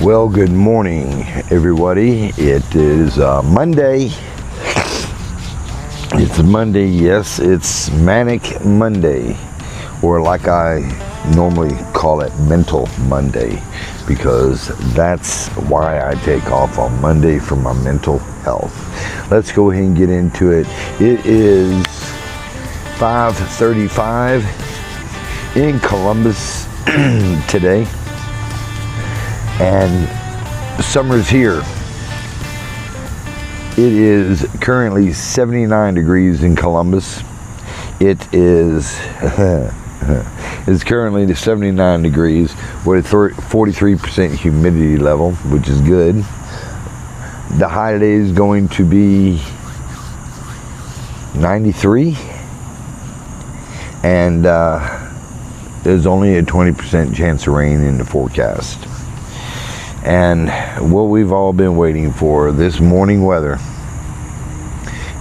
Well, good morning, everybody. It is Monday. It's Monday, yes, it's Manic Monday, or like I normally call it, Mental Monday, because that's why I take off on Monday for my mental health. Let's go ahead and get into it. It is 5:35 in Columbus today. And summer's here. It is currently 79 degrees in Columbus. It is it's currently 79 degrees with a 43% humidity level, which is good. The high today is going to be 93, and there's only a 20% chance of rain in the forecast. And what we've all been waiting for, this morning weather,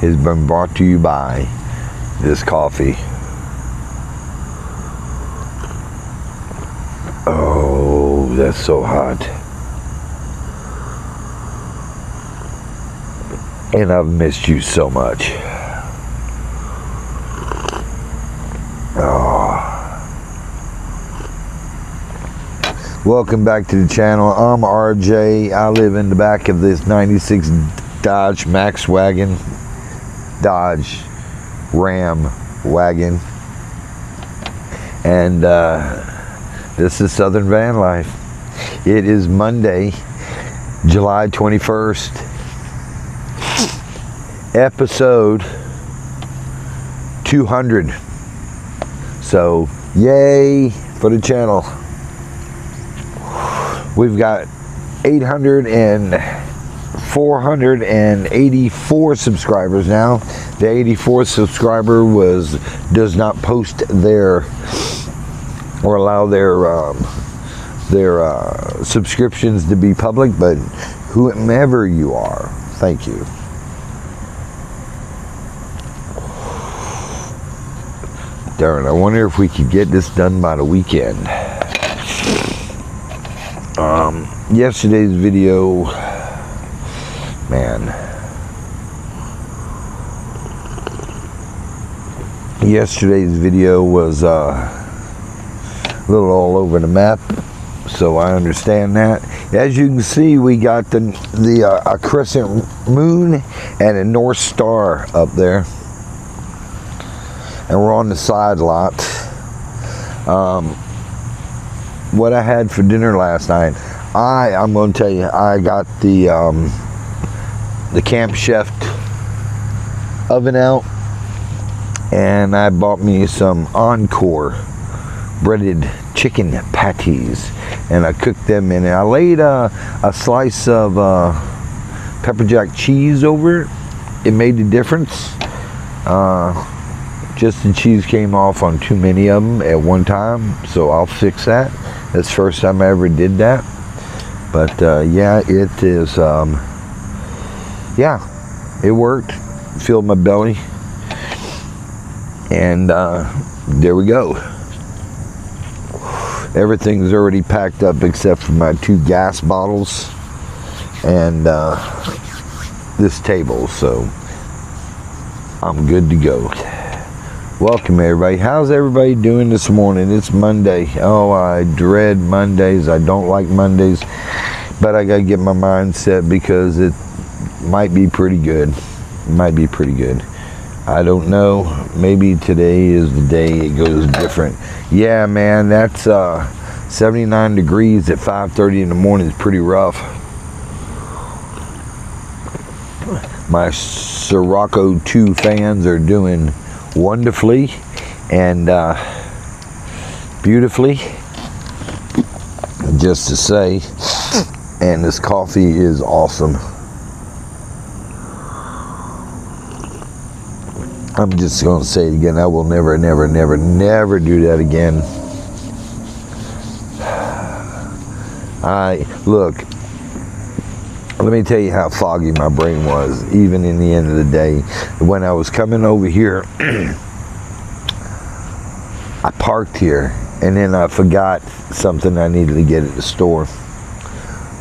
has been brought to you by this coffee. Oh, that's so hot. And I've missed you so much. Welcome back to the channel. I'm RJ. I live in the back of this 96 Dodge Max wagon, Dodge Ram wagon, and this is Southern Van Life. It is Monday, July 21st, episode 200. So, yay for the channel. We've got 484 subscribers now. The 84th subscriber does not post their or allow their subscriptions to be public, but whomever you are, thank you. Darn, I wonder if we could get this done by the weekend. Yesterday's video, man. Yesterday's video was a little all over the map, so I understand that. As you can see, we got a crescent moon and a North Star up there, and we're on the side lot. What I had for dinner last night, I'm going to tell you, I got the Camp Chef oven out, and I bought me some Encore breaded chicken patties, and I cooked them in it. I laid a slice of pepper jack cheese over it. It made a difference. Just the cheese came off on too many of them at one time, so I'll fix that. That's the first time I ever did that. But yeah, it is, yeah, it worked. Filled my belly. And there we go. Everything's already packed up except for my 2 gas bottles and this table. So I'm good to go. Welcome, everybody. How's everybody doing this morning? It's Monday. Oh, I dread Mondays. I don't like Mondays, but I gotta get my mind set because it might be pretty good. It might be pretty good. I don't know. Maybe today is the day it goes different. Yeah, man, that's 79 degrees at 5:30 in the morning is pretty rough. My Sirocco 2 fans are doing wonderfully and beautifully, just to say. And this coffee is awesome. I'm just going to say it again. I will never, never, never, never do that again. Look, let me tell you how foggy my brain was, even in the end of the day. When I was coming over here, I parked here, and then I forgot something I needed to get at the store.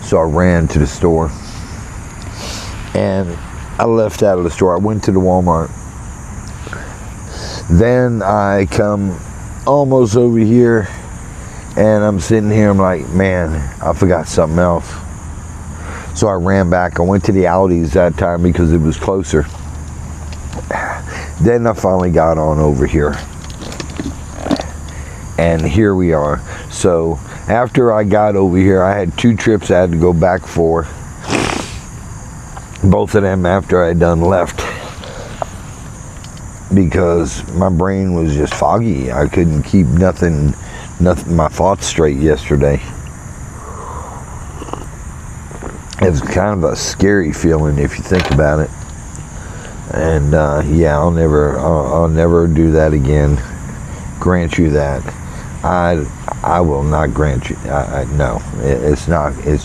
So I ran to the store, and I left out of the store. I went to the Walmart. Then I come almost over here, and I'm sitting here. I'm like, man, I forgot something else. So I ran back. I went to the Aldi's that time because it was closer. Then I finally got on over here. And here we are. So after I got over here, I had 2 trips I had to go back for. Both of them after I had done left. Because my brain was just foggy. I couldn't keep nothing, my thoughts straight yesterday. It's kind of a scary feeling if you think about it. And yeah, I'll never do that again. Grant you that. I will not grant you. No, it's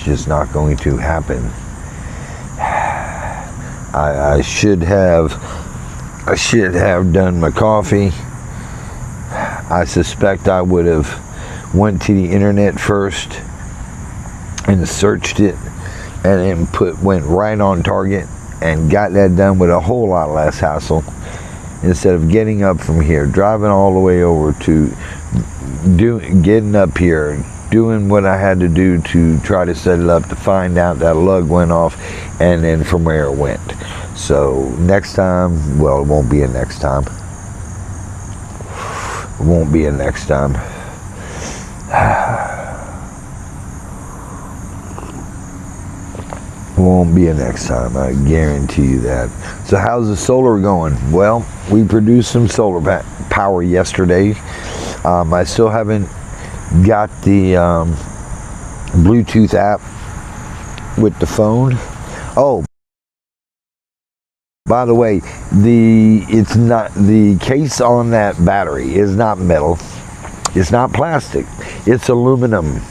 just not going to happen. I should have done my coffee. I suspect I would have went to the internet first and searched it, and then went right on target and got that done with a whole lot less hassle, instead of getting up from here, driving all the way over to getting up here, doing what I had to do to try to set it up, to find out that lug went off, and then from where it went. So next time, well, it won't be a next time. It won't be a next time. Won't be a next time, I guarantee you that. So how's the solar going? Well, we produced some solar power yesterday. I still haven't got the Bluetooth app with the phone. Oh, by the way, the case on that battery is not metal. It's not plastic. It's aluminum.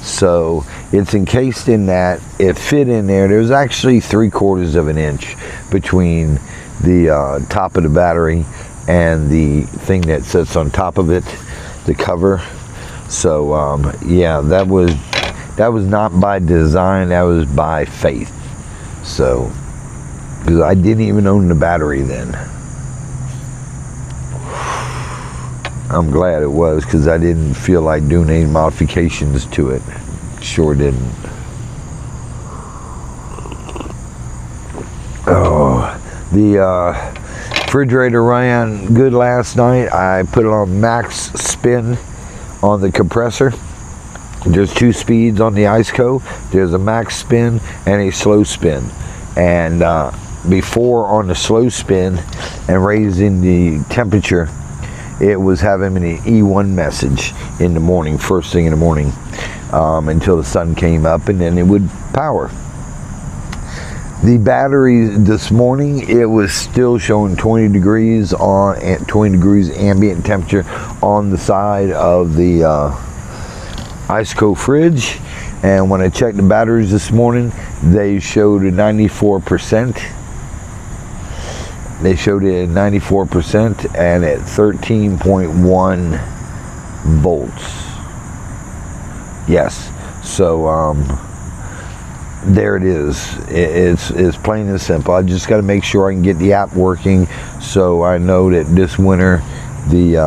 So it's encased in that. It fit in there. There's actually 3/4 of an inch between the top of the battery and the thing that sits on top of it, the cover. So yeah, that was not by design. That was by faith. So, because I didn't even own the battery then. I'm glad it was, because I didn't feel like doing any modifications to it. Sure didn't. Oh, the refrigerator ran good last night. I put it on max spin on the compressor. There's 2 speeds on the IceCo. There's a max spin and a slow spin. And before, on the slow spin and raising the temperature, it was having an E1 message in the morning, first thing in the morning, until the sun came up, and then it would power. The battery this morning, it was still showing 20 degrees ambient temperature on the side of the IceCo fridge. And when I checked the batteries this morning, they showed a 94%. They showed it at 94% and at 13.1 volts. Yes. So there it is. It's plain and simple. I just got to make sure I can get the app working, so I know that this winter the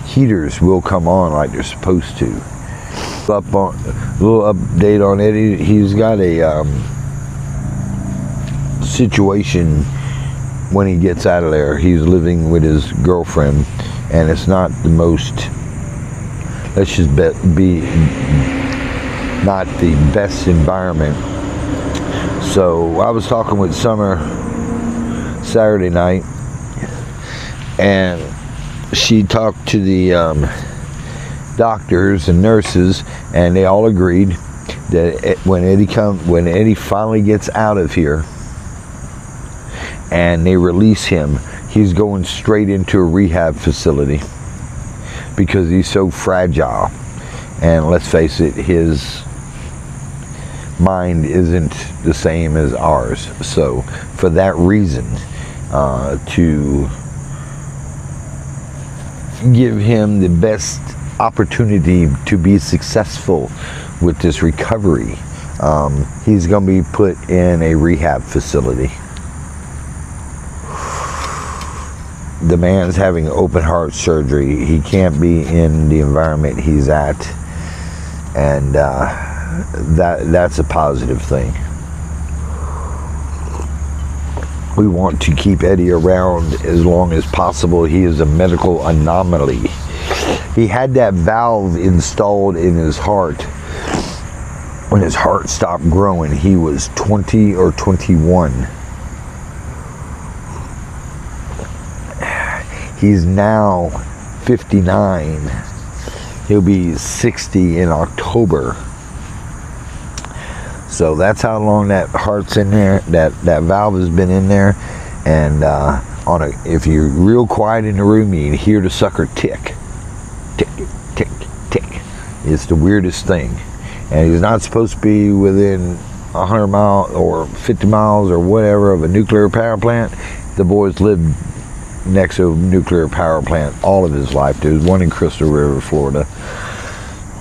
heaters will come on like they're supposed to. A little update on Eddie. He's got a situation when he gets out of there. He's living with his girlfriend, and it's not the most, let's just be not the best environment. So I was talking with Summer Saturday night, and she talked to the doctors and nurses, and they all agreed that when Eddie finally gets out of here and they release him, he's going straight into a rehab facility, because he's so fragile. And let's face it, his mind isn't the same as ours. So for that reason, to give him the best opportunity to be successful with this recovery. He's going to be put in a rehab facility. The man's having open heart surgery. He can't be in the environment he's at, and that's a positive thing. We want to keep Eddie around as long as possible. He is a medical anomaly. He had that valve installed in his heart when his heart stopped growing. He was 20 or 21. He's now 59. He'll be 60 in October. So that's how long that heart's in there, that valve has been in there. And if you're real quiet in the room, you can hear the sucker tick. Tick, tick, tick. It's the weirdest thing. And he's not supposed to be within 100 miles or 50 miles or whatever of a nuclear power plant. The boys lived next to a nuclear power plant all of his life. There's one in Crystal River, Florida,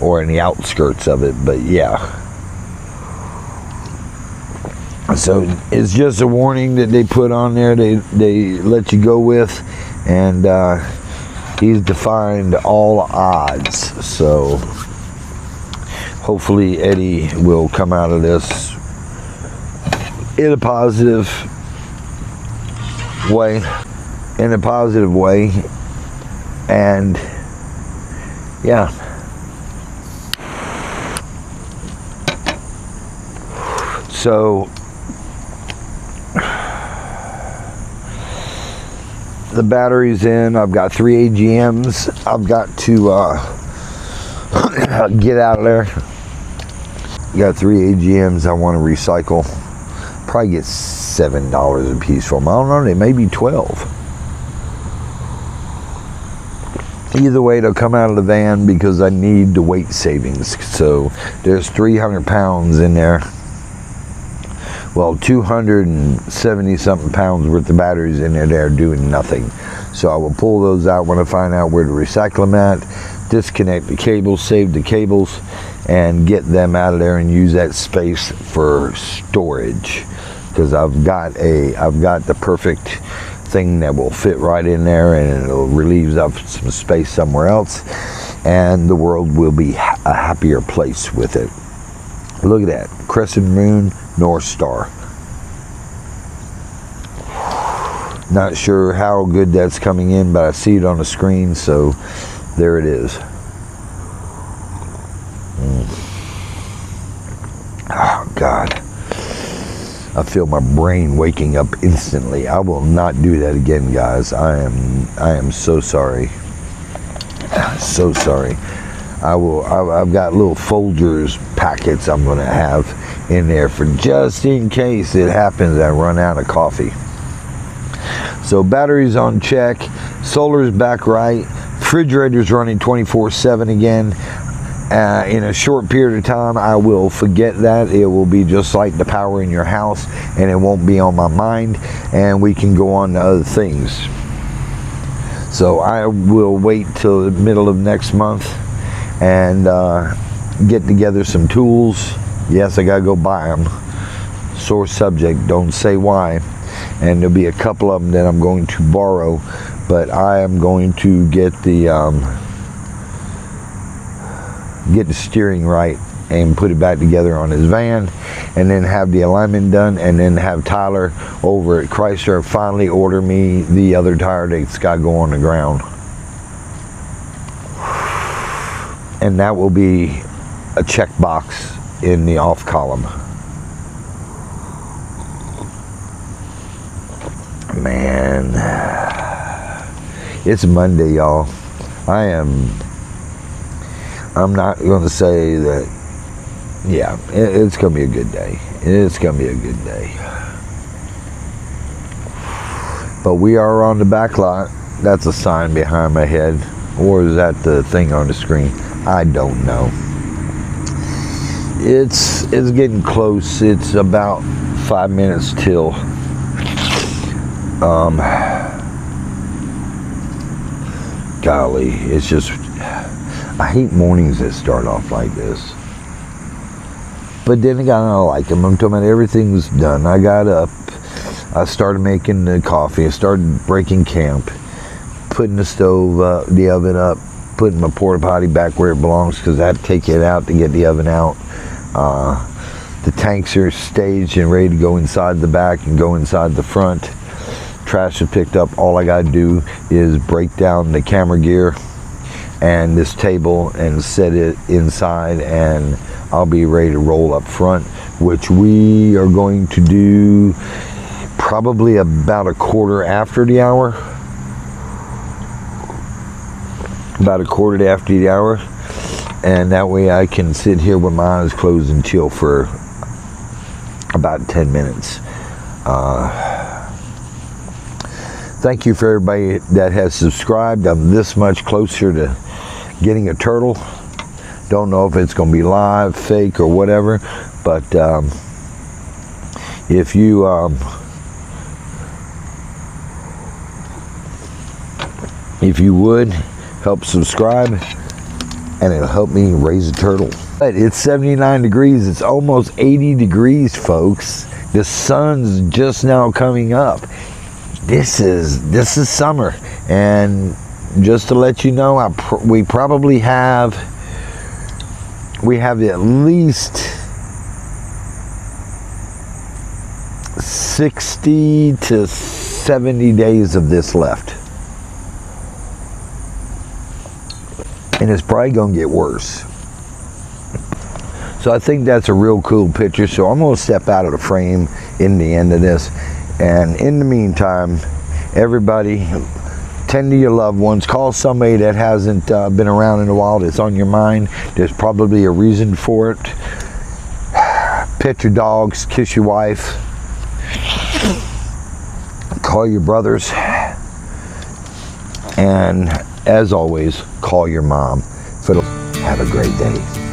or in the outskirts of it, but yeah. So it's just a warning that they put on there, they let you go with, and he's defied all odds. So hopefully Eddie will come out of this in a positive way. And yeah. So the battery's in. I've got 3 AGMs. I've got to get out of there. Got 3 AGMs I want to recycle. Probably get $7 a piece for them. I don't know, they may be 12. Either way, they'll come out of the van because I need the weight savings. So there's 300 pounds in there. Well, 270 something pounds worth of batteries in there. They're doing nothing. So I will pull those out when I find out where to recycle them at, disconnect the cables, save the cables, and get them out of there and use that space for storage. Because I've got the perfect thing that will fit right in there, and it'll relieve up some space somewhere else, and the world will be a happier place with it. Look at that, crescent moon, North Star. Not sure how good that's coming in, but I see it on the screen, so there it is. Oh God, I feel my brain waking up instantly. I will not do that again, guys. I am so sorry. So sorry. I've got little Folgers packets I'm gonna have in there for just in case it happens I run out of coffee. So batteries on check, solar's back right, refrigerator's running 24/7 again. In a short period of time, I will forget that. It will be just like the power in your house, and it won't be on my mind, and we can go on to other things. So I will wait till the middle of next month and get together some tools. Yes, I gotta go buy them. Sore subject, don't say why. And there'll be a couple of them that I'm going to borrow, but I am going to get the steering right and put it back together on his van, and then have the alignment done, and then have Tyler over at Chrysler finally order me the other tire that's got to go on the ground. And that will be a check box in the off column. Man, it's Monday, y'all. I'm not going to say that, yeah, it's going to be a good day. It's going to be a good day. But we are on the back lot. That's a sign behind my head. Or is that the thing on the screen? I don't know. It's getting close. It's about 5 minutes till. Golly, it's just, I hate mornings that start off like this. But then again, I like them. I'm talking about everything was done. I got up. I started making the coffee. I started breaking camp. Putting the stove, the oven up. Putting my porta potty back where it belongs because I had to take it out to get the oven out. The tanks are staged and ready to go inside the back and go inside the front. Trash is picked up. All I got to do is break down the camera gear and this table and set it inside, and I'll be ready to roll up front, which we are going to do probably about a quarter after the hour. About a quarter after the hour, and that way I can sit here with my eyes closed and chill for about 10 minutes. Thank you for everybody that has subscribed. I'm this much closer to getting a turtle. Don't know if it's going to be live, fake, or whatever, but if you would help subscribe, and it'll help me raise a turtle. But it's 79 degrees. It's almost 80 degrees, folks. The sun's just now coming up. This is summer, and just to let you know, we probably have at least 60 to 70 days of this left. And it's probably going to get worse. So I think that's a real cool picture. So I'm going to step out of the frame in the end of this. And in the meantime, everybody, tend to your loved ones. Call somebody that hasn't been around in a while that's on your mind. There's probably a reason for it. Pet your dogs. Kiss your wife. Call your brothers. And as always, call your mom. Have a great day.